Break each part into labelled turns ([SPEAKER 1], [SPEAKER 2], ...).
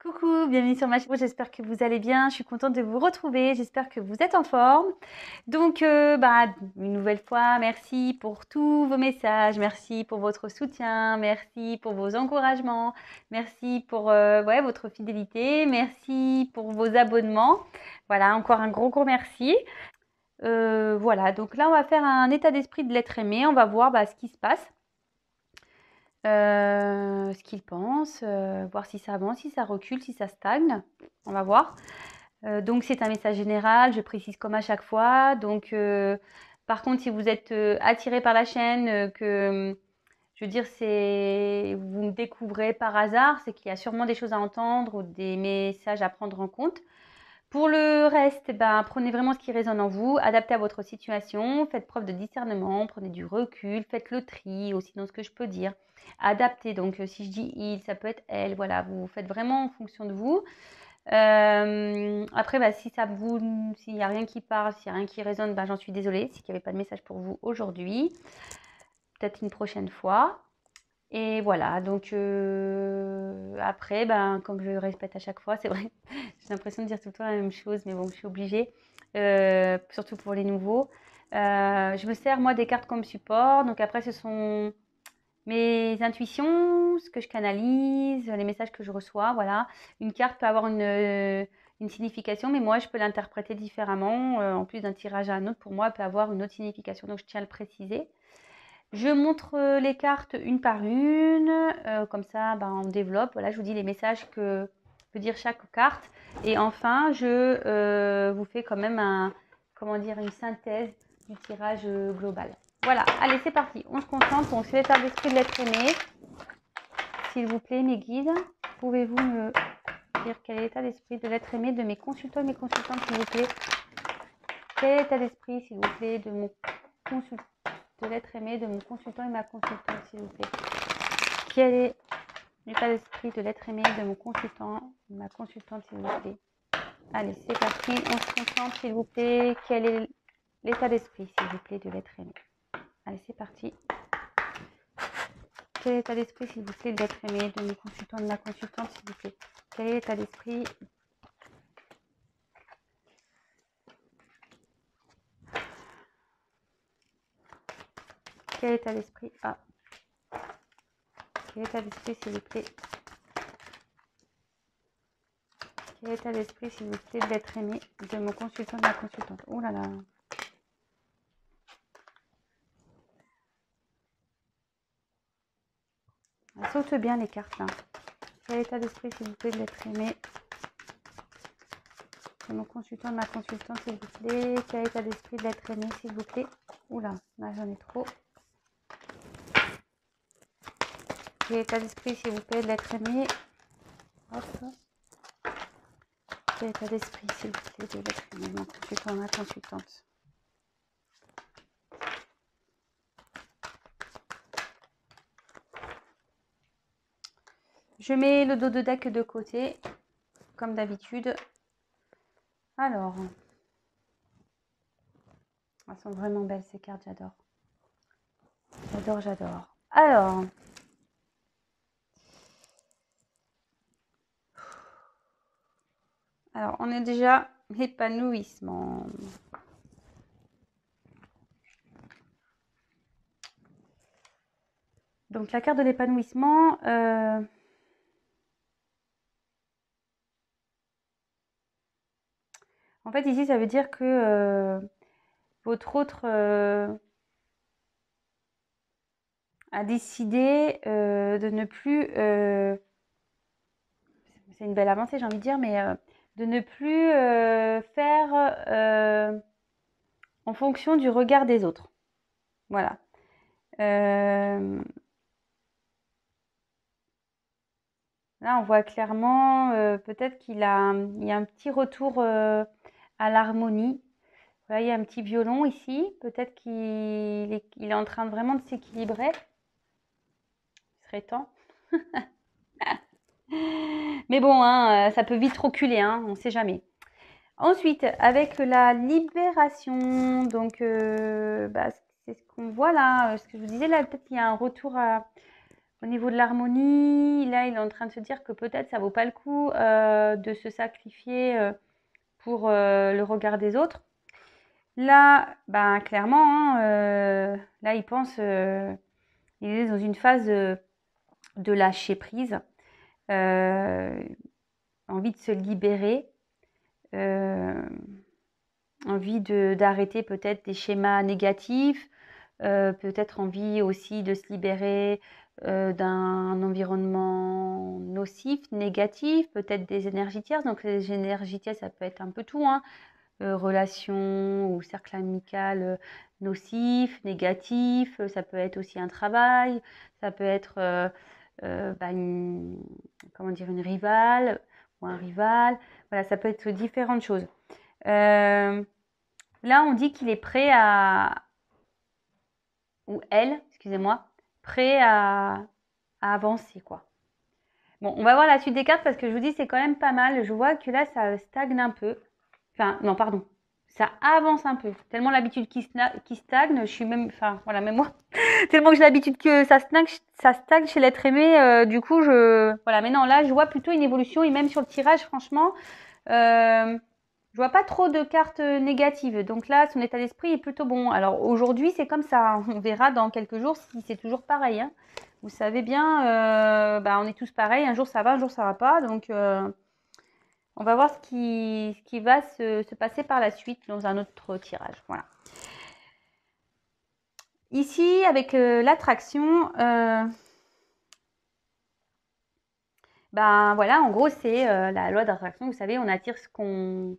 [SPEAKER 1] Coucou, bienvenue sur ma chaîne. J'espère que vous allez bien. Je suis contente de vous retrouver. J'espère que vous êtes en forme. Donc, une nouvelle fois, merci pour tous vos messages. Merci pour votre soutien. Merci pour vos encouragements. Merci pour votre fidélité. Merci pour vos abonnements. Voilà, encore un gros merci. Voilà, donc là, on va faire un état d'esprit de l'être aimé. On va voir ce qui se passe. Ce qu'ils pensent, voir si ça avance, si ça recule, si ça stagne. On va voir. Donc c'est un message général, je précise comme à chaque fois. Donc par contre, si vous êtes attiré par la chaîne, je veux dire, vous me découvrez par hasard, c'est qu'il y a sûrement des choses à entendre ou des messages à prendre en compte. Pour le reste, prenez vraiment ce qui résonne en vous, adaptez à votre situation, faites preuve de discernement, prenez du recul, faites le tri aussi dans ce que je peux dire. Adaptez, donc si je dis il, ça peut être elle, voilà, vous faites vraiment en fonction de vous. Après, s'il n'y a rien qui parle, s'il n'y a rien qui résonne, j'en suis désolée, s'il n'y avait pas de message pour vous aujourd'hui. Peut-être une prochaine fois. Et voilà, donc après, comme je le répète à chaque fois, c'est vrai, j'ai l'impression de dire tout le temps la même chose, mais bon, je suis obligée, surtout pour les nouveaux. Je me sers, moi, des cartes comme support. Donc après, ce sont mes intuitions, ce que je canalise, les messages que je reçois, voilà. Une carte peut avoir une signification, mais moi, je peux l'interpréter différemment. En plus d'un tirage à un autre, pour moi, elle peut avoir une autre signification, donc je tiens à le préciser. Je montre les cartes une par une, comme ça on développe. Voilà, je vous dis les messages que peut dire chaque carte. Et enfin, je vous fais quand même une synthèse du tirage global. Voilà, allez, c'est parti. On se concentre, on se fait l'état d'esprit de l'être aimé. S'il vous plaît, mes guides, pouvez-vous me dire quel est l'état d'esprit de l'être aimé de mes consultants et mes consultantes, s'il vous plaît? Quel est l'état d'esprit, s'il vous plaît, de mon consultant, de l'être aimé de mon consultant et ma consultante, s'il vous plaît? Quel est l'état d'esprit de l'être aimé de mon consultant et ma consultante, s'il vous plaît? Allez, c'est parti, on se concentre, s'il vous plaît. Quel est l'état d'esprit, s'il vous plaît, de l'être aimé? Allez, c'est parti. Quel est l'état d'esprit, s'il vous plaît, de l'être aimé de mon consultant et de ma consultante, s'il vous plaît? Quel est l'état d'esprit? Quel est l'état d'esprit? Quel est l'état d'esprit, s'il vous plaît? Quel est l'état d'esprit, s'il vous plaît, de l'être aimé de mon consultant et de ma consultante? Oh là là. Elle saute bien les cartes là. Quel est l'état d'esprit, s'il vous plaît, de l'être aimé de mon consultant et de ma consultante, s'il vous plaît? Quel est l'état d'esprit de l'être aimé, s'il vous plaît? Oula, là j'en ai trop. Quel est l'état d'esprit, s'il vous plaît, de l'être aimé? Hop. Quel est l'état d'esprit, s'il vous plaît, de l'être aimé de mon consultant et de ma consultante? Je mets le dos de deck de côté, comme d'habitude. Alors, elles sont vraiment belles ces cartes, j'adore. J'adore. Alors, on est déjà l'épanouissement. Donc, la carte de l'épanouissement, en fait, ici, ça veut dire que votre autre a décidé de ne plus... c'est une belle avancée, j'ai envie de dire, mais de ne plus faire en fonction du regard des autres. Voilà. Là, on voit clairement peut-être il y a un petit retour à l'harmonie. Voilà, il y a un petit violon ici. Peut-être qu'il est en train vraiment de s'équilibrer. Il serait temps. Mais bon, ça peut vite reculer, on ne sait jamais. Ensuite, avec la libération, donc c'est ce qu'on voit là, ce que je vous disais là, peut-être qu'il y a un retour à... Au niveau de l'harmonie, là, il est en train de se dire que peut-être ça vaut pas le coup de se sacrifier pour le regard des autres. Là, ben, clairement, hein, là, il pense, il est dans une phase de lâcher prise, envie de se libérer, envie d'arrêter peut-être des schémas négatifs, peut-être envie aussi de se libérer d'un environnement nocif, négatif, peut-être des énergies tierces. Donc les énergies tierces, ça peut être un peu tout, hein. Relation ou cercle amical nocif, négatif, ça peut être aussi un travail, ça peut être comment dire, une rivale ou un rival. Voilà, ça peut être différentes choses. Là, on dit qu'il est prêt à, ou elle, excusez-moi, prêt à avancer, quoi. Bon, on va voir la suite des cartes parce que je vous dis, c'est quand même pas mal. Je vois que là, ça stagne un peu. Enfin, non, pardon. Ça avance un peu. Tellement l'habitude qui stagne, je suis même, enfin, voilà, même moi, tellement que j'ai l'habitude que ça stagne chez l'être aimé, du coup, voilà, mais non, là, je vois plutôt une évolution et même sur le tirage, franchement, je vois pas trop de cartes négatives. Donc là, son état d'esprit est plutôt bon. Alors aujourd'hui, c'est comme ça. On verra dans quelques jours si c'est toujours pareil, hein. Vous savez bien, on est tous pareils. Un jour ça va, un jour ça va pas. Donc on va voir ce qui va se passer par la suite dans un autre tirage. Voilà. Ici, avec l'attraction, voilà, en gros, c'est la loi d'attraction. Vous savez, on attire ce qu'on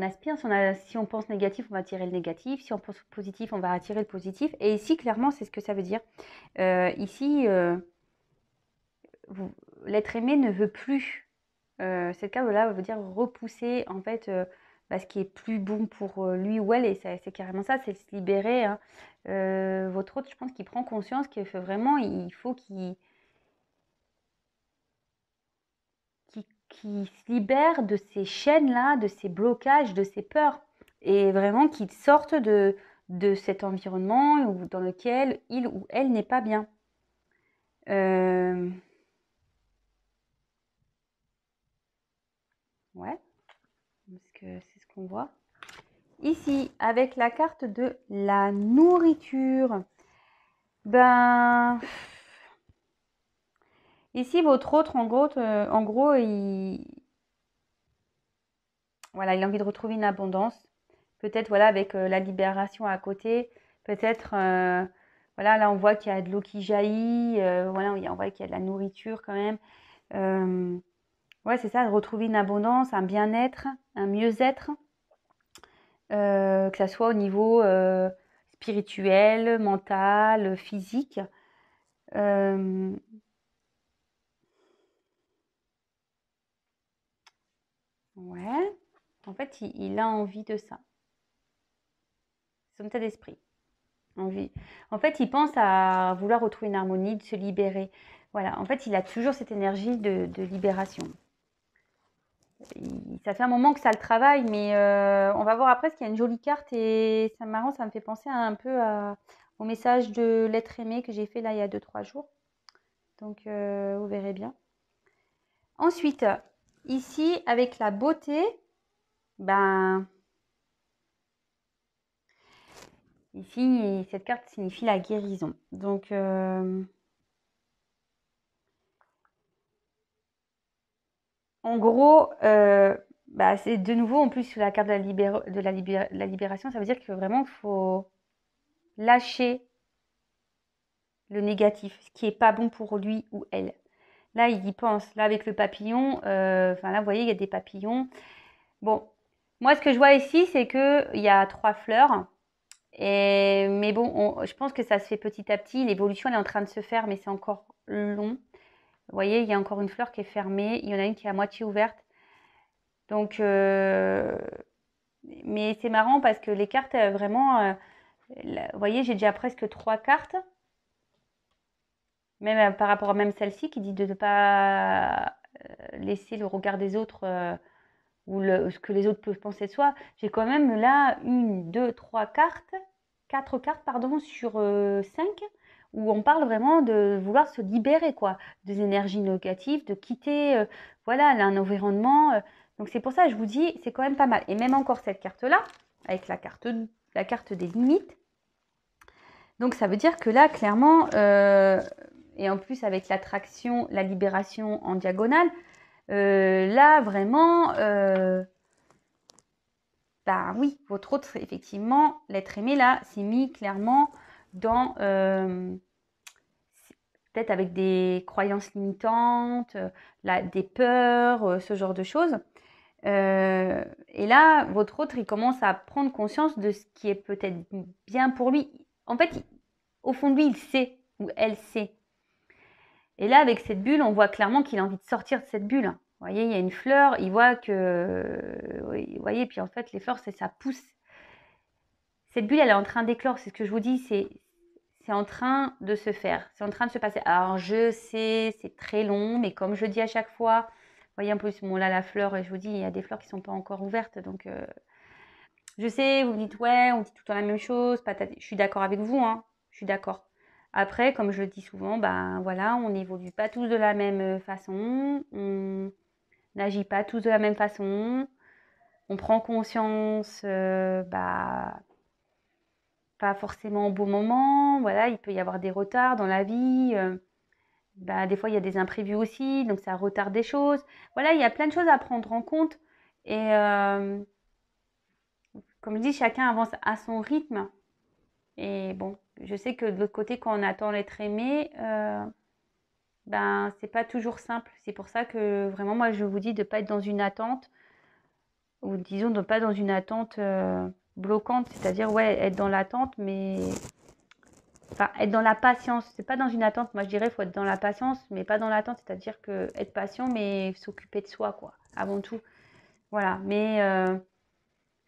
[SPEAKER 1] aspire. Si on pense négatif, on va attirer le négatif. Si on pense positif, on va attirer le positif. Et ici, clairement, c'est ce que ça veut dire. Ici, l'être aimé ne veut plus. C'est le cas là, veut dire repousser en fait ce qui est plus bon pour lui ou elle. Et c'est carrément ça, c'est se libérer, hein. Votre autre, je pense qu'il prend conscience qu'il faut vraiment, il faut qui se libère de ces chaînes-là, de ces blocages, de ces peurs. Et vraiment qu'il sorte de cet environnement dans lequel il ou elle n'est pas bien. Ouais, parce que c'est ce qu'on voit. Ici, avec la carte de la nourriture, ici, votre autre, en gros, voilà, il a envie de retrouver une abondance. Peut-être, voilà, avec la libération à côté. Peut-être, voilà, là, on voit qu'il y a de l'eau qui jaillit. Voilà, on voit qu'il y a de la nourriture quand même. Ouais, c'est ça, de retrouver une abondance, un bien-être, un mieux-être. Que ça soit au niveau spirituel, mental, physique. Ouais, en fait, il a envie de ça. Son état d'esprit. Envie. En fait, il pense à vouloir retrouver une harmonie, de se libérer. Voilà, en fait, il a toujours cette énergie de libération. Ça fait un moment que ça le travaille, mais on va voir après parce qu'il y a une jolie carte et c'est marrant, ça me fait penser un peu au message de l'être aimé que j'ai fait là il y a 2-3 jours. Donc, vous verrez bien. Ensuite, ici, avec la beauté, ici, cette carte signifie la guérison. Donc, en gros, c'est de nouveau, en plus, sur la carte de la libération, ça veut dire que vraiment, il faut lâcher le négatif, ce qui n'est pas bon pour lui ou elle. Là, il y pense. Là, avec le papillon, là, vous voyez, il y a des papillons. Bon, moi, ce que je vois ici, c'est qu'il y a 3 fleurs. Mais bon, je pense que ça se fait petit à petit. L'évolution, elle est en train de se faire, mais c'est encore long. Vous voyez, il y a encore une fleur qui est fermée. Il y en a une qui est à moitié ouverte. Donc, mais c'est marrant parce que les cartes, vraiment, vous voyez, j'ai déjà presque 3 cartes. Même par rapport à même celle-ci qui dit de ne pas laisser le regard des autres ou ce que les autres peuvent penser de soi. J'ai quand même là 1, 2, 3 cartes, 4 cartes pardon, sur 5 où on parle vraiment de vouloir se libérer, quoi, des énergies négatives, de quitter, voilà, un environnement. Donc c'est pour ça que je vous dis, c'est quand même pas mal. Et même encore cette carte-là, avec la carte des limites. Donc ça veut dire que là, clairement, et en plus avec l'attraction, la libération en diagonale, là vraiment, bah oui, votre autre, effectivement, l'être aimé là, s'est mis clairement dans, peut-être avec des croyances limitantes, des peurs, ce genre de choses. Et là, votre autre, il commence à prendre conscience de ce qui est peut-être bien pour lui. En fait, au fond de lui, il sait, ou elle sait. Et là, avec cette bulle, on voit clairement qu'il a envie de sortir de cette bulle. Vous voyez, il y a une fleur, il voit que... Oui, vous voyez, puis en fait, les fleurs, ça pousse. Cette bulle, elle est en train d'éclore, c'est ce que je vous dis, c'est en train de se faire, c'est en train de se passer. Alors, je sais, c'est très long, mais comme je dis à chaque fois, vous voyez, en plus, bon, là, la fleur, et je vous dis, il y a des fleurs qui ne sont pas encore ouvertes, donc... Je sais, vous me dites, ouais, on dit tout le temps la même chose, patati. Je suis d'accord avec vous, hein, je suis d'accord. Après, comme je le dis souvent, ben voilà, on n'évolue pas tous de la même façon, on n'agit pas tous de la même façon, on prend conscience, bah, pas forcément au bon moment, voilà, il peut y avoir des retards dans la vie, bah, des fois il y a des imprévus aussi, donc ça retarde des choses. Voilà, il y a plein de choses à prendre en compte et comme je dis, chacun avance à son rythme. Et bon, je sais que de l'autre côté, quand on attend l'être aimé, ben c'est pas toujours simple. C'est pour ça que vraiment, moi, je vous dis de ne pas être dans une attente, ou disons de ne pas être dans une attente bloquante, c'est-à-dire, ouais, être dans l'attente, mais enfin, être dans la patience. C'est pas dans une attente. Moi, je dirais, il faut être dans la patience, mais pas dans l'attente, c'est-à-dire que être patient, mais s'occuper de soi, quoi, avant tout. Voilà, mais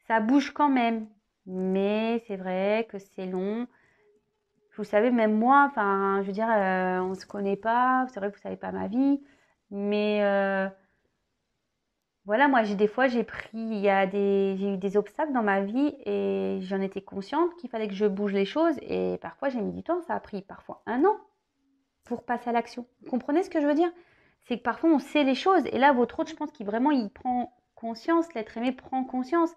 [SPEAKER 1] ça bouge quand même. Mais c'est vrai que c'est long. Vous savez, même moi, enfin, je veux dire, on ne se connaît pas, c'est vrai que vous ne savez pas ma vie, mais voilà, moi, des fois, j'ai eu des obstacles dans ma vie et j'en étais consciente qu'il fallait que je bouge les choses et parfois, j'ai mis du temps, ça a pris parfois 1 an pour passer à l'action. Vous comprenez ce que je veux dire? C'est que parfois, on sait les choses et là, votre autre, je pense qu'il vraiment, il prend conscience, l'être aimé prend conscience,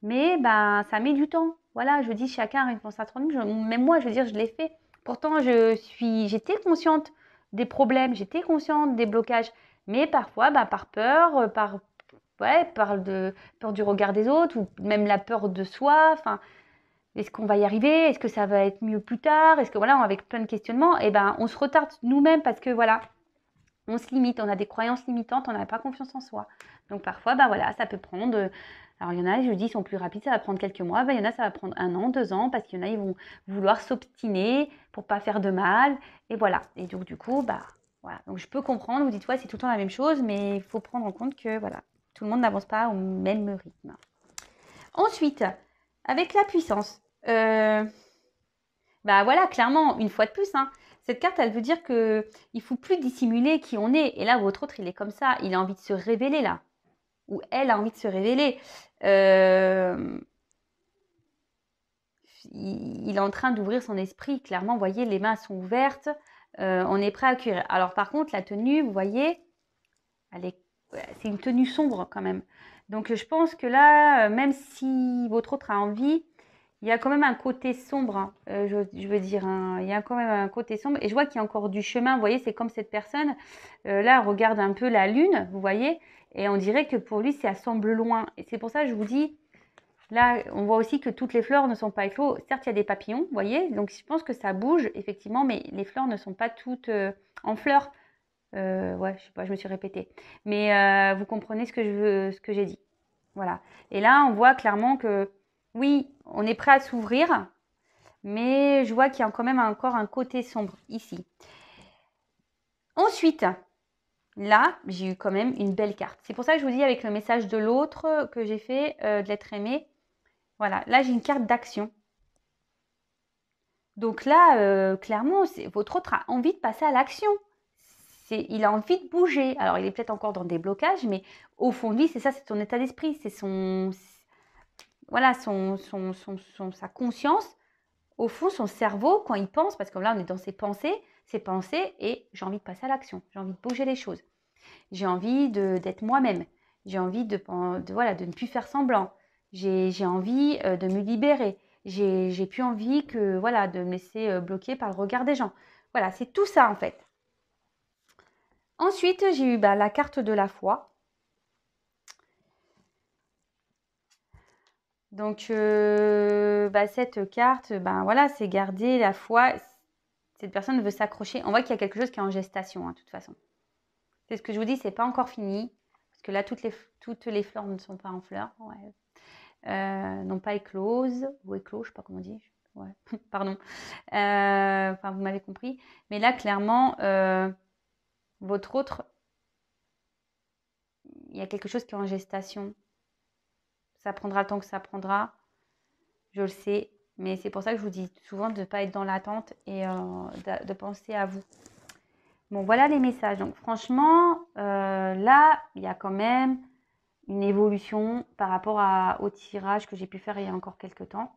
[SPEAKER 1] mais ben, ça met du temps. Voilà, je dis, chacun a une réponse à 30 minutes. Même moi, je veux dire, je l'ai fait. Pourtant, j'étais consciente des problèmes, j'étais consciente des blocages. Mais parfois, bah, par peur, peur du regard des autres, ou même la peur de soi. Enfin, est-ce qu'on va y arriver? Est-ce que ça va être mieux plus tard? Est-ce que voilà, avec plein de questionnements, et ben, on se retarde nous-mêmes parce que voilà, on se limite, on a des croyances limitantes, on n'a pas confiance en soi. Donc parfois, bah voilà, ça peut prendre. Alors il y en a, je dis, ils sont plus rapides, ça va prendre quelques mois. Il y en a, ça va prendre 1 an, 2 ans, parce qu'il y en a, ils vont vouloir s'obstiner pour pas faire de mal. Et voilà. Et donc du coup, bah voilà. Donc je peux comprendre. Vous dites, ouais, c'est tout le temps la même chose, mais il faut prendre en compte que voilà, tout le monde n'avance pas au même rythme. Ensuite, avec la puissance. Bah voilà, clairement, une fois de plus, hein, cette carte, elle veut dire que il faut plus dissimuler qui on est. Et là, votre autre, il est comme ça. Il a envie de se révéler là. Ou elle a envie de se révéler. Il est en train d'ouvrir son esprit. Clairement, vous voyez, les mains sont ouvertes. On est prêt à accueillir. Alors par contre, la tenue, vous voyez, c'est une tenue sombre quand même. Donc je pense que là, même si votre autre a envie, il y a quand même un côté sombre, hein, je veux dire, hein, il y a quand même un côté sombre. Et je vois qu'il y a encore du chemin, vous voyez, c'est comme cette personne, là, regarde un peu la lune, vous voyez, et on dirait que pour lui, ça semble loin. Et c'est pour ça que je vous dis, là, on voit aussi que toutes les fleurs ne sont pas éclos. Certes, il y a des papillons, vous voyez, donc je pense que ça bouge, effectivement, mais les fleurs ne sont pas toutes en fleurs. Ouais, je sais pas, je me suis répétée. Mais vous comprenez ce que j'ai dit. Voilà. Et là, on voit clairement que oui, on est prêt à s'ouvrir, mais je vois qu'il y a quand même encore un côté sombre ici. Ensuite, là, j'ai eu quand même une belle carte. C'est pour ça que je vous dis avec le message de l'autre que j'ai fait, de l'être aimé. Voilà, là, j'ai une carte d'action. Donc là, clairement, votre autre a envie de passer à l'action. Il a envie de bouger. Alors, il est peut-être encore dans des blocages, mais au fond de lui, c'est ça, c'est son état d'esprit. C'est voilà, sa conscience. au fond, son cerveau, quand il pense, parce que là, on est dans ses pensées, et j'ai envie de passer à l'action, j'ai envie de bouger les choses, j'ai envie d'être moi-même, j'ai envie voilà, de ne plus faire semblant, j'ai envie de me libérer, j'ai plus envie voilà, de me laisser bloquer par le regard des gens. Voilà, c'est tout ça en fait. Ensuite, j'ai eu la carte de la foi. Donc, cette carte, voilà, c'est garder la foi. Cette personne veut s'accrocher. On voit qu'il y a quelque chose qui est en gestation, hein, de toute façon. C'est ce que je vous dis, c'est pas encore fini. Parce que là, toutes les fleurs ne sont pas en fleurs. Ouais. Non pas écloses. Ou éclos, je sais pas comment on dit. Ouais. Pardon. Enfin, vous m'avez compris. Mais là, clairement, votre autre, il y a quelque chose qui est en gestation. Ça prendra le temps que ça prendra. Je le sais. Mais c'est pour ça que je vous dis souvent de ne pas être dans l'attente et de penser à vous. Bon, voilà les messages. Donc, franchement, là, il y a quand même une évolution par rapport au tirage que j'ai pu faire il y a encore quelques temps.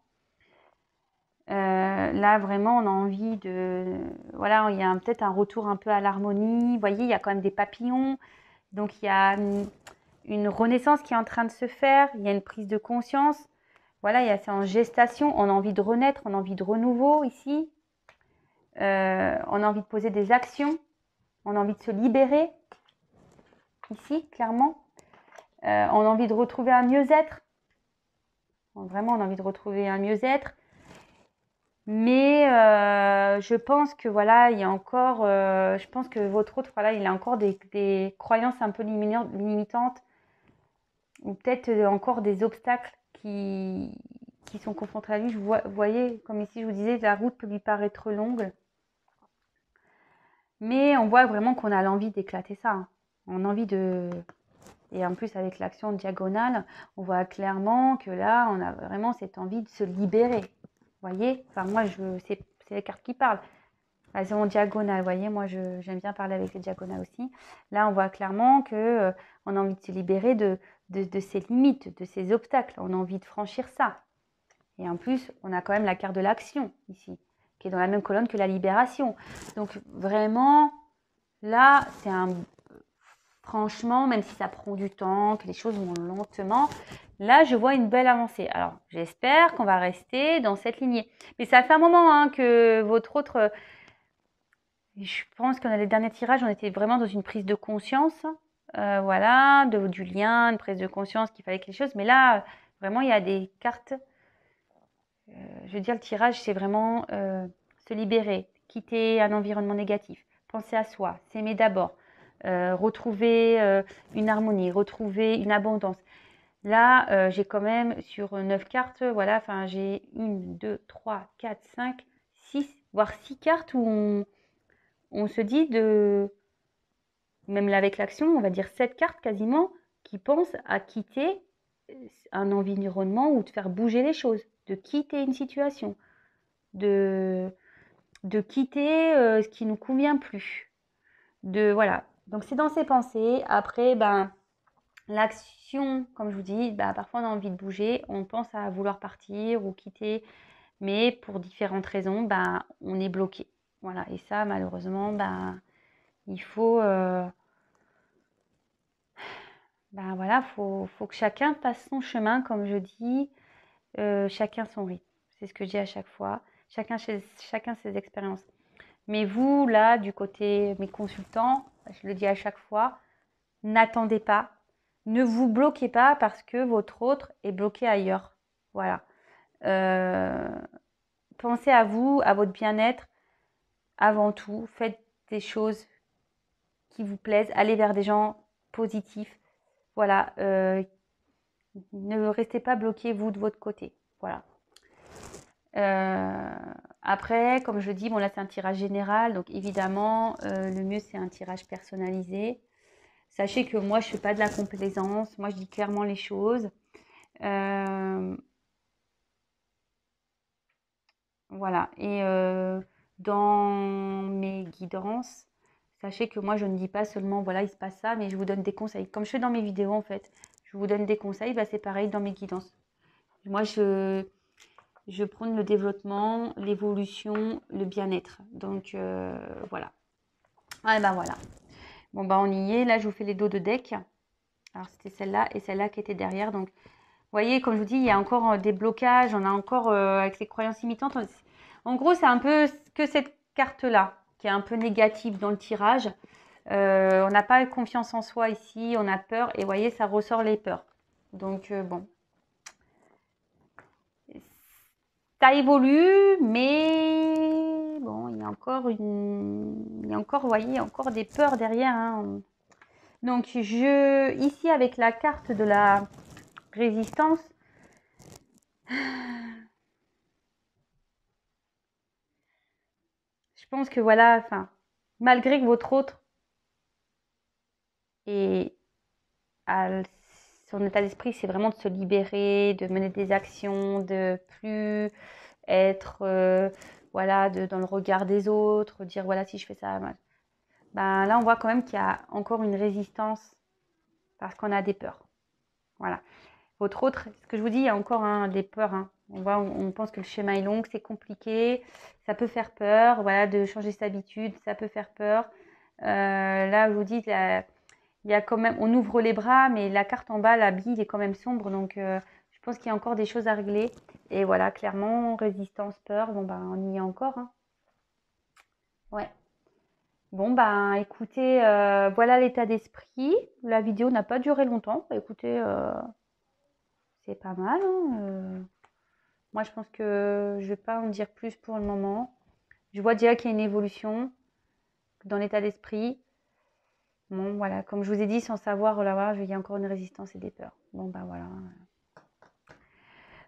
[SPEAKER 1] Là, vraiment, on a envie de... Voilà, il y a peut-être un retour un peu à l'harmonie. Vous voyez, il y a quand même des papillons. Donc, il y a une renaissance qui est en train de se faire. Il y a une prise de conscience. Voilà, c'est en gestation. On a envie de renaître, on a envie de renouveau ici. On a envie de poser des actions. On a envie de se libérer. Ici, clairement. On a envie de retrouver un mieux-être. Vraiment, on a envie de retrouver un mieux-être. Mais je pense que voilà, il y a encore, je pense que votre autre, voilà, il a encore des croyances un peu limitantes, ou peut-être encore des obstacles qui sont confrontés à lui. Vous voyez, comme ici je vous disais, la route peut lui paraître longue. Mais on voit vraiment qu'on a l'envie d'éclater ça. Hein. On a envie de... Et en plus, avec l'action diagonale, on voit clairement que là, on a vraiment cette envie de se libérer. Vous voyez? Enfin, moi, c'est les cartes qui parlent. Elles sont en diagonale, vous voyez? Moi, j'aime bien parler avec les diagonales aussi. Là, on voit clairement que on a envie de se libérer de ses limites, de ses obstacles. On a envie de franchir ça. Et en plus, on a quand même la carte de l'action ici, qui est dans la même colonne que la libération. Donc, vraiment, là, c'est un... Franchement, même si ça prend du temps, que les choses vont lentement, là, je vois une belle avancée. Alors, j'espère qu'on va rester dans cette lignée. Mais ça fait un moment hein, que votre autre... je pense que dans les derniers tirages, on était vraiment dans une prise de conscience. Voilà, du lien, une prise de conscience qu'il fallait quelque chose. Mais là, vraiment, il y a des cartes... je veux dire, le tirage, c'est vraiment se libérer, quitter un environnement négatif, penser à soi, s'aimer d'abord. Retrouver une harmonie, retrouver une abondance. Là, j'ai quand même sur 9 cartes, voilà, enfin j'ai 1, 2, 3, 4, 5, 6, voire 6 cartes où on se dit même là avec l'action, on va dire 7 cartes quasiment, qui pensent à quitter un environnement ou de faire bouger les choses, de quitter une situation, de quitter ce qui ne nous convient plus. Voilà. Donc, c'est dans ses pensées. Après, l'action, comme je vous dis, parfois on a envie de bouger, on pense à vouloir partir ou quitter, mais pour différentes raisons, on est bloqué. Voilà. Et ça, malheureusement, il faut... voilà, faut que chacun passe son chemin, comme je dis, chacun son rythme. C'est ce que je dis à chaque fois. Chacun ses expériences. Mais vous, là, du côté mes consultants, je le dis à chaque fois, n'attendez pas, ne vous bloquez pas parce que votre autre est bloqué ailleurs. Voilà. Pensez à vous, à votre bien-être avant tout. Faites des choses qui vous plaisent. Allez vers des gens positifs. Voilà. Ne restez pas bloqué, vous, de votre côté. Voilà. Après, comme je dis, bon là c'est un tirage général, donc évidemment le mieux c'est un tirage personnalisé. Sachez que moi je fais pas de la complaisance, moi je dis clairement les choses. Voilà, et dans mes guidances, sachez que moi je ne dis pas seulement voilà il se passe ça, mais je vous donne des conseils. Comme je fais dans mes vidéos en fait, je vous donne des conseils, c'est pareil dans mes guidances. Moi je prône le développement, l'évolution, le bien-être. Donc, voilà. Ah, ben voilà. Bon, bah, on y est. Là, je vous fais les dos de deck. Alors, c'était celle-là et celle-là qui était derrière. Donc, vous voyez, comme je vous dis, il y a encore des blocages. On a encore, avec les croyances limitantes. En gros, c'est un peu que cette carte-là qui est un peu négative dans le tirage. On n'a pas confiance en soi ici. On a peur. Et vous voyez, ça ressort les peurs. Donc, bon. Ça évolue, mais bon, il y a encore vous voyez, il y a encore des peurs derrière, hein. Donc, ici, avec la carte de la résistance, je pense que voilà, enfin, malgré que votre autre et son état d'esprit, c'est vraiment de se libérer, de mener des actions, de plus être, voilà, dans le regard des autres, dire voilà, si je fais ça, ben, là, on voit quand même qu'il y a encore une résistance parce qu'on a des peurs. Voilà. Votre autre, ce que je vous dis, il y a encore des peurs, hein. On pense que le chemin est long, que c'est compliqué, ça peut faire peur, voilà, de changer ses habitudes, ça peut faire peur. Là, je vous dis, il y a quand même, on ouvre les bras, mais la carte en bas, la bille est quand même sombre, donc je pense qu'il y a encore des choses à régler. Et voilà, clairement, résistance, peur, bon, ben, on y est encore, hein. Ouais. Bon, ben, écoutez, voilà l'état d'esprit. La vidéo n'a pas duré longtemps. Écoutez, c'est pas mal, hein. Moi, je pense que je vais pas en dire plus pour le moment. Je vois déjà qu'il y a une évolution dans l'état d'esprit. Bon, voilà, comme je vous ai dit, sans savoir, oh là, voilà, il y a encore une résistance et des peurs. Bon, ben voilà.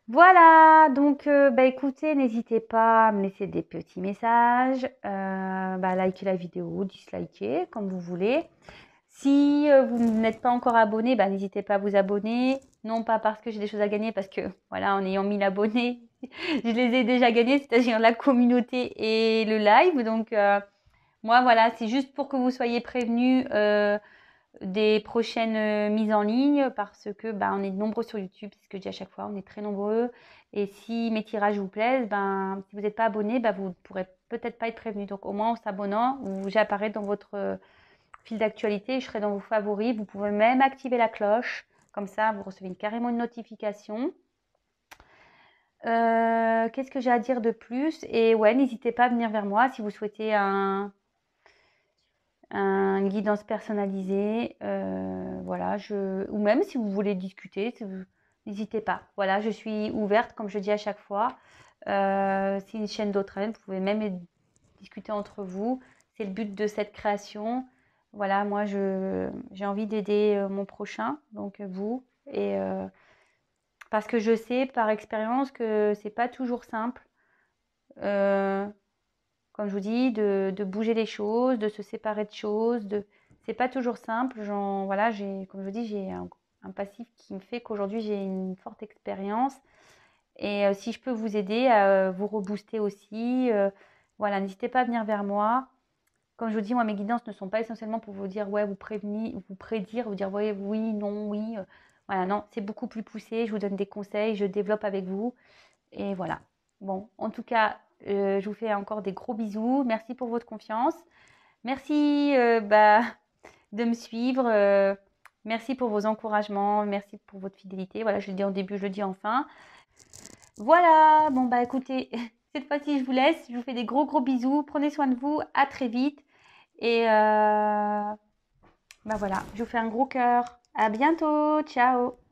[SPEAKER 1] Voilà, donc bah, écoutez, n'hésitez pas à me laisser des petits messages, bah, likez la vidéo, dislikez, comme vous voulez. Si vous n'êtes pas encore abonné, bah, n'hésitez pas à vous abonner. Non pas parce que j'ai des choses à gagner, parce que voilà, en ayant 1000 abonnés, je les ai déjà gagnés, c'est-à-dire la communauté et le live. Donc moi voilà, c'est juste pour que vous soyez prévenus des prochaines mises en ligne parce que bah, on est nombreux sur YouTube, c'est ce que je dis à chaque fois, on est très nombreux. Et si mes tirages vous plaisent, ben, si vous n'êtes pas abonné, ben, vous ne pourrez peut-être pas être prévenu. Donc au moins en s'abonnant, j'apparais dans votre fil d'actualité, je serai dans vos favoris. Vous pouvez même activer la cloche, comme ça vous recevez carrément une notification. Qu'est-ce que j'ai à dire de plus? Et ouais, n'hésitez pas à venir vers moi si vous souhaitez une guidance personnalisée, voilà, ou même si vous voulez discuter, n'hésitez pas. Voilà, je suis ouverte, comme je dis à chaque fois. C'est une chaîne d'entraide, vous pouvez même discuter entre vous. C'est le but de cette création. Voilà, moi, j'ai envie d'aider mon prochain, donc vous. Et parce que je sais par expérience que c'est pas toujours simple. Comme je vous dis, de bouger les choses, de se séparer de choses. C'est pas toujours simple. Voilà, comme je vous dis, j'ai un passif qui me fait qu'aujourd'hui, j'ai une forte expérience. Et si je peux vous aider à vous rebooster aussi, voilà, n'hésitez pas à venir vers moi. Comme je vous dis, moi, mes guidances ne sont pas essentiellement pour vous dire, ouais, vous prédire, vous dire, ouais, oui, non, oui. Voilà, non, c'est beaucoup plus poussé. Je vous donne des conseils, je développe avec vous. Et voilà. Bon, en tout cas, je vous fais encore des gros bisous. Merci pour votre confiance. Merci bah, de me suivre. Merci pour vos encouragements. Merci pour votre fidélité. Voilà, je le dis en début, je le dis en fin. Voilà, bon bah écoutez, cette fois-ci je vous laisse. Je vous fais des gros gros bisous. Prenez soin de vous. À très vite. Et bah voilà, je vous fais un gros cœur. À bientôt. Ciao.